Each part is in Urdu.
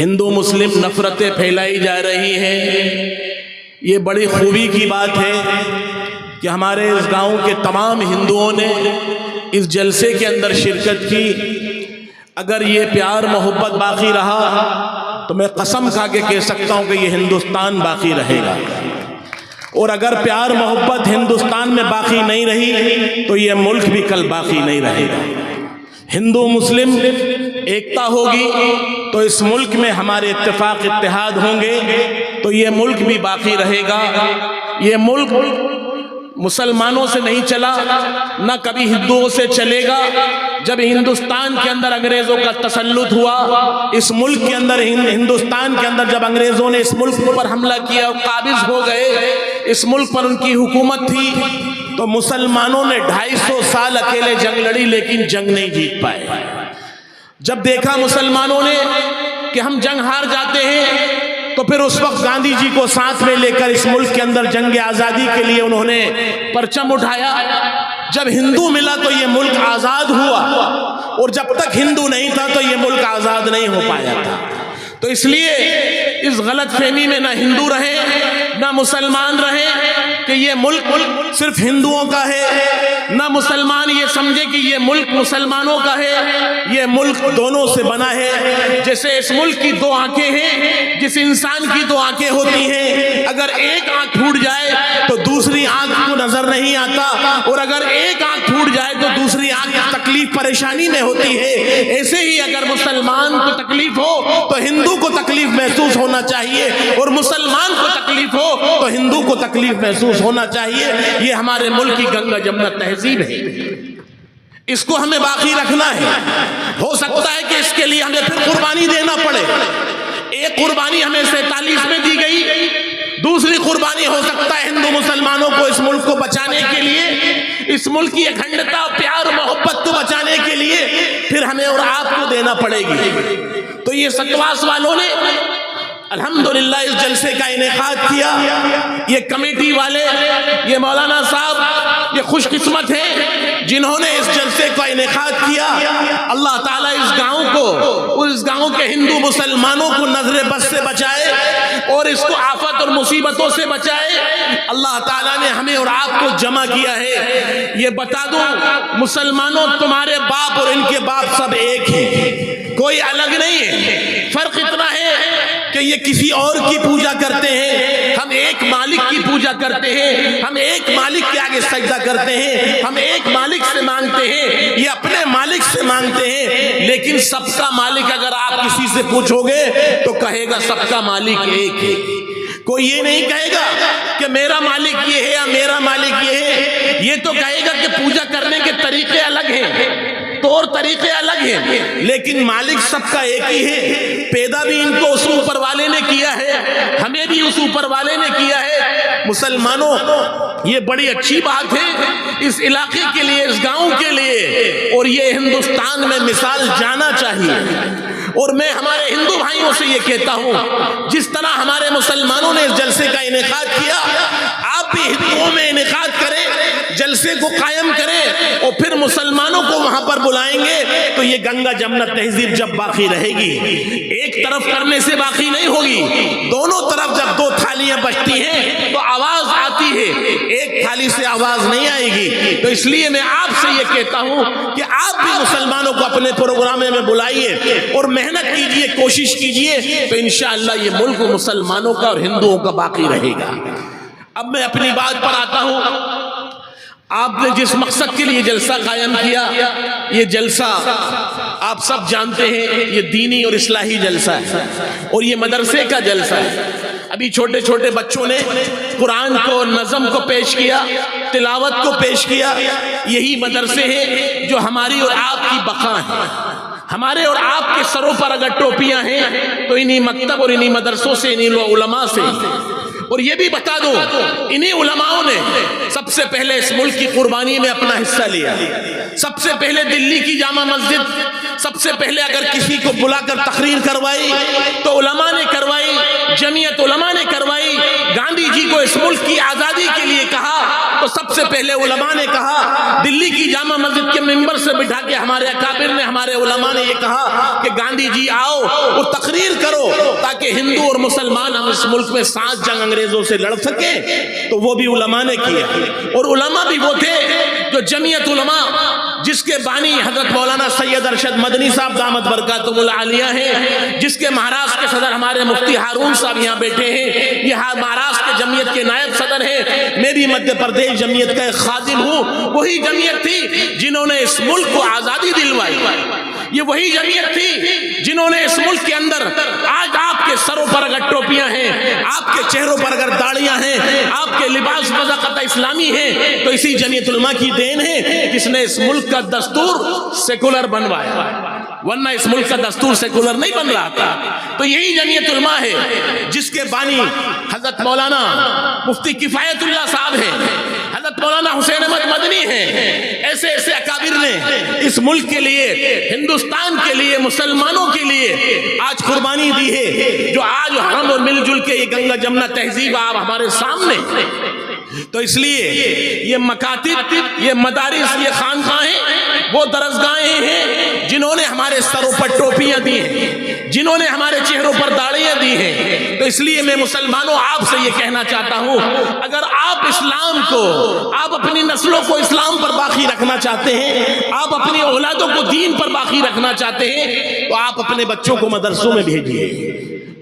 ہندو مسلم نفرتیں پھیلائی جا رہی ہیں. یہ بڑی خوبی کی بات ہے کہ ہمارے اس گاؤں کے تمام ہندوؤں نے اس جلسے کے اندر شرکت کی. اگر یہ پیار محبت باقی رہا تو میں قسم کھا کے کہہ سکتا ہوں کہ یہ ہندوستان باقی رہے گا، اور اگر پیار محبت ہندوستان میں باقی نہیں رہی تو یہ ملک بھی کل باقی نہیں رہے گا. ہندو مسلم ایکتا ہوگی تو اس ملک میں ہمارے اتفاق اتحاد ہوں گے تو یہ ملک بھی باقی رہے گا. یہ ملک مسلمانوں سے نہیں چلا، نہ کبھی ہندوؤں سے چلے گا. جب ہندوستان کے اندر انگریزوں کا تسلط ہوا، اس ملک کے اندر ہندوستان کے اندر جب انگریزوں نے اس ملک پر حملہ کیا اور قابض ہو گئے، اس ملک پر ان کی حکومت تھی، تو مسلمانوں نے 250 سال اکیلے جنگ لڑی لیکن جنگ نہیں جیت پائے. جب دیکھا مسلمانوں نے کہ ہم جنگ ہار جاتے ہیں تو پھر اس وقت گاندھی جی کو ساتھ میں لے کر اس ملک کے اندر جنگ آزادی کے لیے انہوں نے پرچم اٹھایا. جب ہندو ملا تو یہ ملک آزاد ہوا، اور جب تک ہندو نہیں تھا تو یہ ملک آزاد نہیں ہو پایا تھا. تو اس لیے اس غلط فہمی میں نہ ہندو رہے نہ مسلمان رہے کہ یہ ملک صرف ہندوؤں کا ہے، نہ مسلمان یہ سمجھے کہ یہ ملک مسلمانوں کا ہے. یہ ملک دونوں سے بنا ہے. جیسے اس ملک کی 2 آنکھیں ہیں، جس انسان کی 2 آنکھیں ہوتی ہیں، اگر ایک آنکھ پھوٹ جائے تو دوسری آنکھ کو نظر نہیں آتا، اور اگر ایک آنکھ پھوٹ جائے تو دوسری آنکھ تکلیف پریشانی میں ہوتی ہے. ایسے ہی اگر مسلمان کو تکلیف ہو تو ہندو کو تکلیف محسوس ہونا چاہیے، اور مسلمان کو تکلیف ہو تو ہندو کو تکلیف محسوس ہونا چاہیے. یہ ہمارے ملک کی گنگا جمنا تہذیب ہے، اس کو ہمیں باقی رکھنا ہے. ہو سکتا ہے کہ اس کے لیے ہمیں پھر قربانی دینا پڑے. ایک قربانی ہمیں 47 میں دی گئی، دوسری قربانی ہو سکتا ہے ہندو مسلمانوں کو اس ملک کو بچانے کے لیے، اس ملک کی اکھنڈتا پیار محبت کو بچانے کے لیے پھر ہمیں اور آپ کو دینا پڑے گی. تو یہ ستواس والوں نے الحمدللہ اس جلسے کا انعقاد کیا. یہ کمیٹی والے، یہ مولانا صاحب یہ خوش قسمت ہیں جنہوں نے اس جلسے کا انعقاد کیا. اللہ تعالیٰ اس گاؤں کو اور اس گاؤں کے ہندو مسلمانوں کو نظر بد سے بچائے اور اس کو آفت اور مصیبتوں سے بچائے. اللہ تعالیٰ نے ہمیں اور آپ کو جمع کیا ہے. یہ بتا دوں مسلمانوں، تمہارے باپ اور ان کے باپ سب ایک ہیں، کوئی الگ نہیں ہے. فرق اتنا ہے کہ یہ کسی اور کی پوجا کرتے ہیں، ہم ایک مالک کی پوجا کرتے ہیں. ہم ایک مالک کے آگے سجدہ کرتے ہیں، ہم ایک مالک سے مانگتے ہیں، یہ اپنے مالک سے مانگتے ہیں. لیکن سب کا مالک اگر آپ کسی سے پوچھو گے تو کہے گا سب کا مالک ایک ہے. کوئی یہ نہیں کہے گا کہ میرا مالک یہ ہے یا میرا مالک یہ ہے. یہ تو کہے گا کہ پوجا کرنے کے طریقے الگ ہیں، طور طریقے الگ ہیں، لیکن مالک سب کا ایک ہی ہے. پیدا بھی ان کو اس اوپر والے نے کیا ہے، ہمیں بھی اس اوپر والے نے کیا ہے. مسلمانوں، یہ بڑی اچھی بات ہے اس علاقے کے لیے، اس گاؤں کے لیے، اور یہ ہندوستان میں مثال جانا چاہیے. اور میں ہمارے ہندو بھائیوں سے یہ کہتا ہوں، جس طرح ہمارے مسلمانوں نے اس جلسے کا انعقاد کیا، آپ بھی ہندوؤں میں انعقاد کریں، جلسے کو قائم کریں، اور پھر مسلمانوں کو وہاں پر بلائیں گے تو یہ گنگا جمنا تہذیب جب باقی رہے گی. ایک طرف کرنے سے باقی نہیں ہوگی، دونوں طرف جب 2 تھالیاں بجتی ہیں تو آواز آتی ہے، ایک تھالی سے آواز نہیں آئے گی. تو اس لیے میں آپ سے یہ کہتا ہوں کہ آپ بھی مسلمانوں کو اپنے پروگرام میں بلائیے اور محنت کیجئے، کوشش کیجئے، تو انشاءاللہ یہ ملک مسلمانوں کا اور ہندوؤں کا باقی رہے گا. اب میں اپنی بات پر آتا ہوں. آپ نے جس مقصد کے لیے جلسہ قائم کیا، یہ جلسہ آپ سب جانتے ہیں یہ دینی اور اصلاحی جلسہ ہے، اور یہ مدرسے کا جلسہ ہے. ابھی چھوٹے چھوٹے بچوں نے قرآن کو، نظم کو پیش کیا، تلاوت کو پیش کیا. یہی مدرسے ہیں جو ہماری اور آپ کی بقا ہیں. ہمارے اور آپ کے سروں پر اگر ٹوپیاں ہیں تو انہی مکتب اور انہی مدرسوں سے، انہی علماء سے. اور یہ بھی بتا دو، انہی علماؤں نے سب سے پہلے اس ملک کی قربانی میں اپنا حصہ لیا. سب سے پہلے دلی کی جامع مسجد، سب سے پہلے اگر کسی کو بلا کر تقریر کروائی تو علماء نے کروائی، جمعیت علماء نے کروائی. گاندھی جی کو اس ملک کی آزادی کے لیے کہا تو سب سے پہلے علماء نے کہا، دلی کی جامع مسجد کے ممبر سے بٹھا کے ہمارے اکابر نے، ہمارے علماء نے یہ کہا کہ گاندھی جی آؤ اور تقریر کرو تاکہ ہندو اور مسلمان ہم اس ملک میں 7 جنگ انگریزوں سے لڑ سکیں۔ تو وہ بھی علماء نے کیا، اور علماء بھی وہ تھے جو جمعیت علماء جس کے بانی حضرت مولانا سید ارشد مدنی صاحب دامت برکاتہم العالیہ ہیں، جس کے مہاراشٹر کے صدر ہمارے مفتی ہارون صاحب یہاں بیٹھے ہیں، یہ مہاراشٹر کے جمعیت کے نائب صدر ہیں، میں بھی مدھیہ پردیش جمعیت کا ایک خادم ہوں۔ وہی جمعیت تھی جنہوں نے اس ملک کو آزادی دلوائی، یہ وہی جمعیت تھی جنہوں نے اس ملک کے اندر آج آپ کے سروں پر اگر ٹوپیاں ہیں، آپ کے چہروں پر اگر داڑیاں ہیں، آپ کے لباس بذات اسلامی ہیں، تو اسی جمعیت علماء کی دین ہے جس نے اس ملک کا دستور سیکولر بنوایا، ورنہ اس ملک کا دستور سیکولر نہیں بن رہا تھا۔ تو یہی جمعیت علماء ہے جس کے بانی حضرت مولانا مفتی کفایت اللہ صاحب ہیں، حضرت مولانا حسین احمد مدنی ہیں۔ ایسے ایسے اکابر نے اس ملک کے لیے، ہندوستان کے لیے، مسلمانوں کے لیے آج قربانی دی ہے، جو آج ہم اور مل جل کے یہ گنگا جمنا تہذیب آپ ہمارے سامنے۔ تو اس لیے یہ مکاتب، یہ مدارس، یہ خانقاہیں وہ درسگاہیں ہیں جنہوں نے ہمارے سروں پر ٹوپیاں دی ہیں، جنہوں نے ہمارے چہروں پر داڑیاں دی ہیں۔ تو اس لیے میں مسلمانوں آپ سے یہ کہنا چاہتا ہوں، اگر آپ اسلام کو، آپ اپنی نسلوں کو اسلام پر باقی رکھنا چاہتے ہیں، آپ اپنی اولادوں کو دین پر باقی رکھنا چاہتے ہیں، تو آپ اپنے بچوں کو مدرسوں میں بھیجیے۔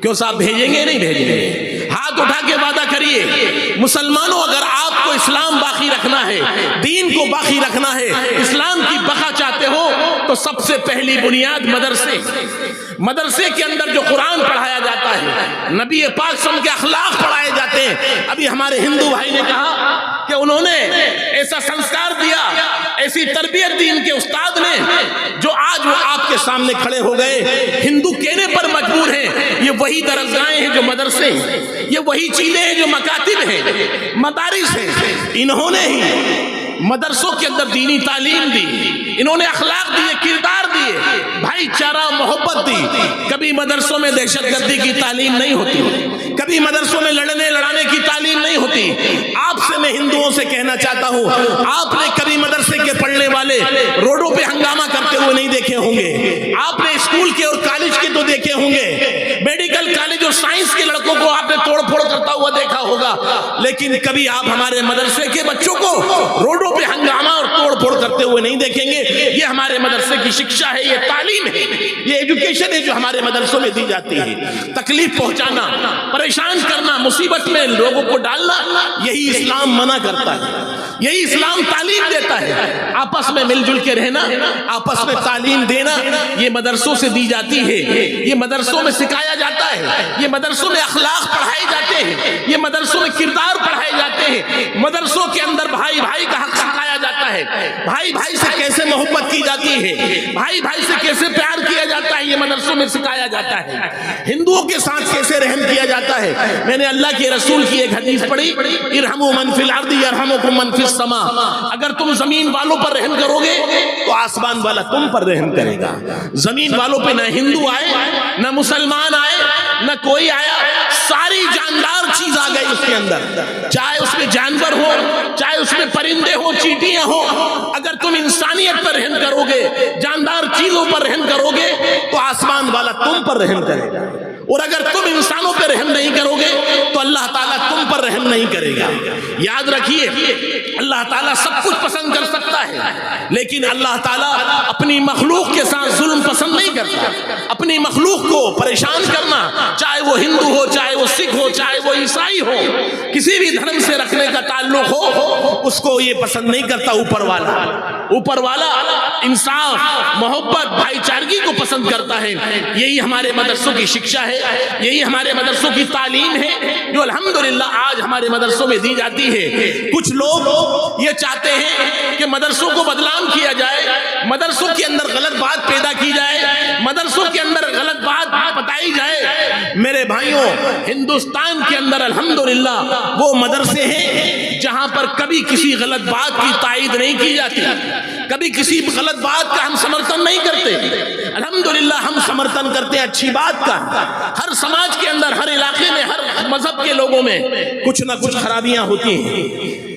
کیوں صاحب بھیجیں گے نہیں بھیجیں گے؟ ہاتھ اٹھا کے وعدہ کریے، مسلمانوں اگر آپ کو اسلام باقی رکھنا ہے، دین کو باقی رکھنا ہے، اسلام کی بقا چاہتے ہو، تو سب سے پہلی بنیاد مدرسے کے اندر جو قرآن پڑھایا جاتا ہے، نبی پاک صلی اللہ علیہ وسلم کے اخلاق پڑھائے جاتے ہیں۔ ابھی ہمارے ہندو بھائی نے کہا کہ انہوں نے ایسا سنسکار دیا، ایسی تربیت دی ان کے استاد نے، جو آج وہ آپ کے سامنے کھڑے ہو گئے، ہندو کہنے پر مجبور ہیں۔ یہ وہی درسگاہیں ہیں جو مدرسے ہیں، یہ وہی چیزیں ہیں جو مکاتب ہیں، مدارس ہیں۔ انہوں نے ہی مدرسوں کے اندر دینی تعلیم دی، انہوں نے اخلاق دیے، کردار دیے، بھائی چارہ، محبت دی۔ کبھی مدرسوں میں دہشت گردی کی تعلیم نہیں ہوتی، کبھی مدرسوں میں لڑنے لڑانے کی تعلیم نہیں ہوتی۔ آپ سے میں ہندوؤں سے کہنا چاہتا ہوں، آپ نے کبھی مدرسے کے پڑھنے والے روڈوں پہ ہنگامہ کرتے ہوئے نہیں دیکھے ہوں گے، آپ نے اسکول کے اور کالج کے تو دیکھے ہوں گے، میڈیکل کالج اور سائنس کے لڑکوں کو آپ نے توڑ پھوڑ کرتا ہوا دیکھا ہوگا، لیکن کبھی آپ ہمارے مدرسے کے بچوں کو روڈوں پہ ہنگامہ اور توڑ پھوڑ کرتے ہوئے نہیں دیکھیں گے۔ یہ ہمارے مدرسے کی شکشا ہے، یہ تعلیم ہے، یہ ایجوکیشن ہے جو ہمارے مدرسوں میں دی جاتی ہے۔ تکلیف پہنچانا، پریشان کرنا، مصیبت میں لوگوں کو ڈالنا، یہی اسلام منع کرتا ہے، یہی اسلام تعلیم دیتا ہے۔ آپس میں مل جل کے رہنا، آپس میں تعلیم دینا، یہ مدرسوں سے دی جاتی ہے، یہ مدرسوں میں سکھایا جاتا ہے، یہ مدرسوں میں اخلاق پڑھائے جاتے ہیں، یہ مدرسوں میں کردار پڑھائے جاتے ہیں، مدرسوں کے اندر بھائی بھائی کا حق سکھایا جاتا ہے، بھائی بھائی سے کیسے محبت کی جاتی ہے، بھائی بھائی سے کیسے پیار کیا جاتا ہے، یہ مدرسوں میں سکھایا جاتا ہے۔ ہندوؤں کے ساتھ کیسے رحم کیا جاتا ہے۔ میں نے اللہ کے رسول کی ایک حدیث پڑھی، ارحموا من فی الارض یرحمکم من فی السماء، اگر تم زمین والوں پر رحم کرو گے تو آسمان والا تم پر رحم کرے گا۔ زمین والوں پہ نہ ہندو آئے، نہ مسلمان آئے، نہ کوئی آیا، ساری جاندار چیز آ گئی اس کے اندر، چاہے اس میں جانور ہو، چاہے اس میں پرندے ہو، چیٹیاں ہو۔ اگر تم انسانیت پر رحم کرو گے، جاندار چیزوں پر رحم کرو گے، تو آسمان والا تم پر رحم کرے گا، اور اگر تم انسانوں پر رحم نہیں کرو گے تو اللہ تعالیٰ تم پر رحم نہیں کرے گا۔ یاد رکھیے، اللہ تعالیٰ سب کچھ پسند کر سکتا ہے، لیکن اللہ تعالیٰ اپنی مخلوق کے ساتھ ظلم پسند نہیں کرتا۔ اپنی مخلوق کو پریشان کرنا، چاہے وہ ہندو ہو، چاہے وہ سکھ ہو، چاہے وہ عیسائی ہو، کسی بھی دھرم سے رکھنے کا تعلق ہو، اس کو یہ پسند نہیں کرتا۔ اوپر والا انصاف، محبت، بھائی چارگی کو پسند کرتا ہے۔ یہی ہمارے مدرسوں کی شکشا ہے، یہی ہمارے مدرسوں کی تعلیم ہے جو الحمدللہ آج ہمارے مدرسوں میں دی جاتی ہے۔ کچھ لوگ یہ چاہتے ہیں کہ مدرسوں کو بدنام کیا جائے، مدرسوں کے اندر غلط بات پیدا کی جائے، مدرسوں کے اندر غلط بات بتائی جائے۔ میرے بھائیوں، ہندوستان کے اندر الحمدللہ وہ مدرسے ہیں جہاں پر کبھی کسی غلط بات کی تائید نہیں کی جاتی، کبھی کسی غلط بات کا ہم سمرتھن نہیں کرتے۔ الحمدللہ ہم سمرتھن کرتے ہیں اچھی بات کا۔ ہر سماج کے اندر، ہر علاقے میں، ہر مذہب کے لوگوں میں کچھ نہ کچھ خرابیاں ہوتی ہیں،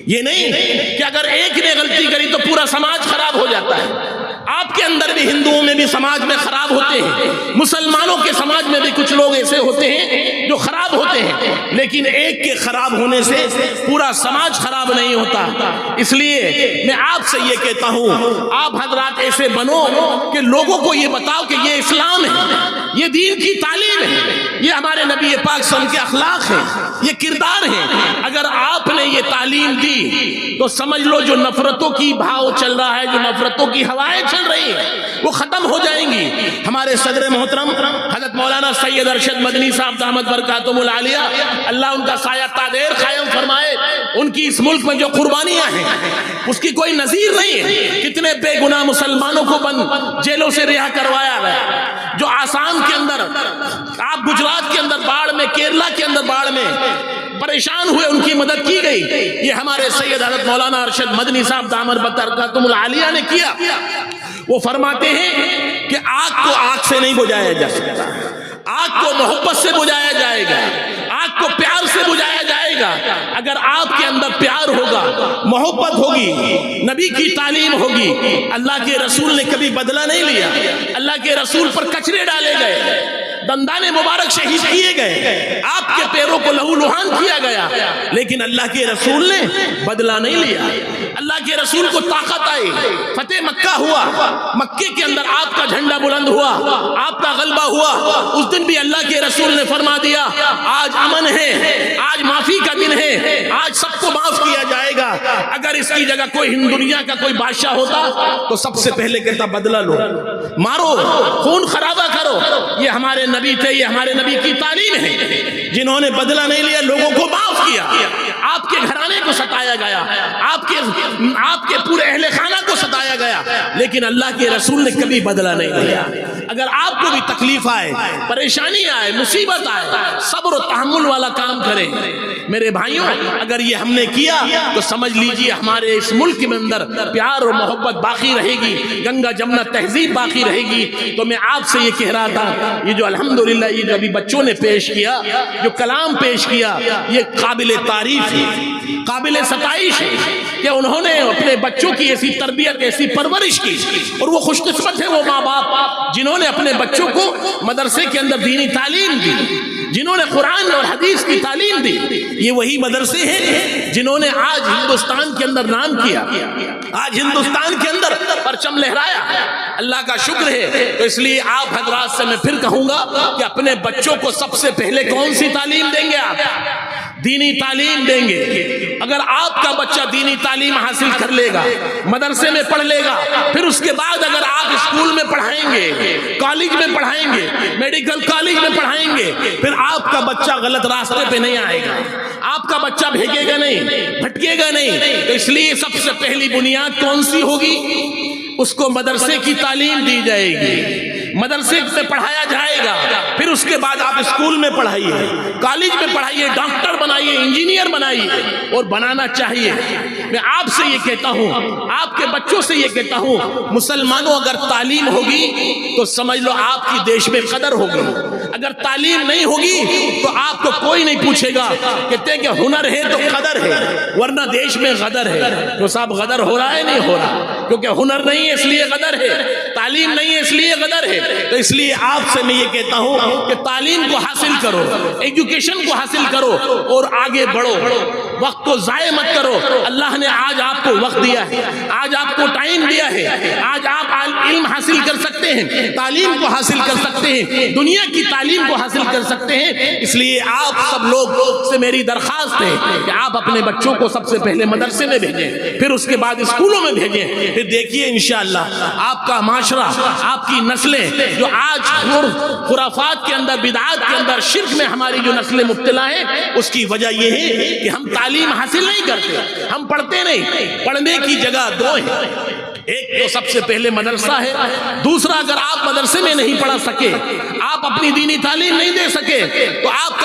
یہ نہیں کہ اگر ایک نے غلطی کری تو پورا سماج خراب ہو جاتا ہے. آپ کے اندر بھی، ہندوؤں میں بھی سماج میں خراب ہوتے ہیں، مسلمانوں کے سماج میں بھی کچھ لوگ ایسے ہوتے ہیں جو خراب ہوتے ہیں، لیکن ایک کے خراب ہونے سے پورا سماج خراب نہیں ہوتا. اس لیے میں آپ سے یہ کہتا ہوں، آپ حضرات ایسے بنو کہ لوگوں کو یہ بتاؤ کہ یہ اسلام ہے، یہ دین کی تعلیم ہے، یہ ہمارے نبی پاک صلی اللہ علیہ وسلم کے اخلاق ہیں، یہ کردار ہیں. اگر آپ نے یہ تعلیم دی تو سمجھ لو جو نفرتوں کی بہاؤ چل رہا ہے، جو نفرتوں کی ہوائیں چل رہی ہیں، وہ ختم ہو جائیں گی. ہمارے صدر محترم حضرت مولانا سید ارشد مدنی صاحب دامت برکاتہم العالیہ، اللہ ان کا سایہ دائر قائم فرمائے، ان کی اس ملک میں جو قربانیاں ہیں اس کی کوئی نظیر نہیں ہے. کتنے بے گناہ مسلمانوں کو جیلوں سے رہا کروایا گیا. جو آسام کے اندر، آپ گجرات کے اندر باڑھ میں، کیرلا کے اندر باڑھ میں پریشان ہوئے، ان کی مدد کی گئی. یہ ہمارے سید حضرت مولانا ارشد مدنی صاحب دامت برکاتہم العالیہ نے کیا. وہ فرماتے ہیں کہ آگ کو آگ سے نہیں بجھایا جا سکتا، آگ کو محبت سے بجھایا جائے گا، آگ کو پیار سے بجھایا جائے گا. اگر آپ کے اندر پیار ہوگا، محبت ہوگی، نبی کی تعلیم ہوگی. اللہ کے رسول نے کبھی بدلہ نہیں لیا، اللہ کے رسول پر کچرے ڈالے گئے، دندان مبارک شہید کیے گئے، آپ کے پیروں کو لہو لہان کیا گیا، لیکن اللہ کے رسول نے بدلہ نہیں لیا. اللہ کے رسول کو طاقت آئی، فتح مکہ ہوا، مکے کے اندر آپ کا جھنڈا بلند ہوا، آپ کا غلبہ ہوا. اس دن بھی اللہ کے رسول نے فرما دیا آج امن ہے، آج معافی کا دن ہے، آج سب کو معاف کیا جائے گا. اگر اس کی جگہ کوئی دنیا کا کوئی بادشاہ ہوتا تو سب سے پہلے کہتا بدلہ لو، مارو، خون خرابہ کرو. یہ ہمارے نبی تھے، یہ ہمارے نبی کی تعلیم ہے، جنہوں نے بدلہ نہیں لیا، لوگوں کو معاف کیا. آپ کے گھرانے کو ستایا گیا، آپ کے پورے اہل خانہ کو ستایا گیا، لیکن اللہ کے رسول نے کبھی بدلہ نہیں لیا. اگر آپ کو بھی تکلیف آئے، پریشانی آئے، مصیبت آئے، صبر و تحمل والا کام کریں. میرے بھائیوں، اگر یہ ہم نے کیا تو سمجھ لیجئے ہمارے اس ملک میں اندر پیار اور محبت باقی رہے گی، گنگا جمنا تہذیب باقی رہے گی. تو میں آپ سے یہ کہہ رہا تھا، یہ جو الحمدللہ یہ جو ابھی بچوں نے پیش کیا، جو کلام پیش کیا، یہ قابل تعریف ہے، قابل ستائش ہے کہ انہوں نے اپنے بچوں کی ایسی تربیت، ایسی پرورش کی. اور وہ خوش قسمت ہے وہ ماں باپ جنہوں نے اپنے بچوں کو مدرسے کے اندر دینی تعلیم دی، جنہوں نے قرآن اور حدیث کی تعلیم دی. یہ وہی مدرسے ہیں جنہوں نے آج ہندوستان کے اندر نام کیا، آج ہندوستان کے اندر پرچم لہرایا. اللہ کا شکر ہے. تو اس لیے آپ حضرات سے میں پھر کہوں گا کہ اپنے بچوں کو سب سے پہلے کون سی تعلیم دیں گے؟ آپ دینی تعلیم دیں گے. اگر آپ کا بچہ دینی تعلیم حاصل کر لے گا، مدرسے میں پڑھ لے گا، پھر اس کے بعد اگر آپ اسکول میں پڑھائیں گے، کالج میں پڑھائیں گے، میڈیکل کالج میں پڑھائیں گے، پھر آپ کا بچہ غلط راستے پہ نہیں آئے گا، آپ کا بچہ بھیگے گا نہیں، بھٹکے گا نہیں. تو اس لیے سب سے پہلی بنیاد کون سی ہوگی؟ اس کو مدرسے کی تعلیم دی جائے گی، مدرسے سے پڑھایا جائے گا. پھر اس کے بعد آپ اسکول میں پڑھائیے، کالج میں پڑھائیے، ڈاکٹر بنائیے، انجینئر بنائیے، اور بنانا چاہیے. میں آپ سے یہ کہتا ہوں، آپ کے بچوں سے یہ کہتا ہوں، مسلمانوں اگر تعلیم ہوگی تو سمجھ لو آپ کی دیش میں قدر ہوگی. اگر تعلیم نہیں ہوگی تو آپ کو کوئی نہیں پوچھے گا. کہتے ہیں کہ ہنر ہے تو قدر ہے، ورنہ دیش میں غدر ہے. تو صاحب غدر ہو رہا ہے نہیں ہو رہا؟ کیونکہ ہنر نہیں ہے اس لیے غدر ہے، تعلیم نہیں ہے اس لیے غدر ہے. تو اس لیے آپ سے میں یہ کہتا ہوں کہ تعلیم کو حاصل کرو، ایجوکیشن کو حاصل کرو اور آگے بڑھو. وقت کو ضائع مت کرو. اللہ نے آج آپ کو وقت دیا ہے، آج آپ کو ٹائم دیا ہے، آج آپ علم حاصل کر سکتے ہیں، تعلیم کو حاصل کر سکتے ہیں، دنیا کی تعلیم کو حاصل کر سکتے ہیں. اس لیے آپ سب لوگ سے میری درخواست ہے کہ آپ اپنے بچوں کو سب سے پہلے مدرسے میں بھیجیں، پھر اس کے بعد اسکولوں میں بھیجیں. پھر دیکھیے انشاءاللہ آپ کا معاشرہ، آپ کی نسلیں جو آج خرافات کے اندر، بدعات کے اندر، شرک میں ہماری جو نسلیں مبتلا ہیں، اس کی وجہ یہ ہے کہ ہم تعلیم حاصل نہیں کرتے، ہم پڑھتے نہیں. پڑھنے کی جگہ دو ہیں، ایک تو سب سے پہلے مدرسہ ہے، دوسرا اگر آپ مدرسے میں نہیں پڑھا سکے، آپ اپنی دینی تعلیم نہیں دے سکے، تو آپ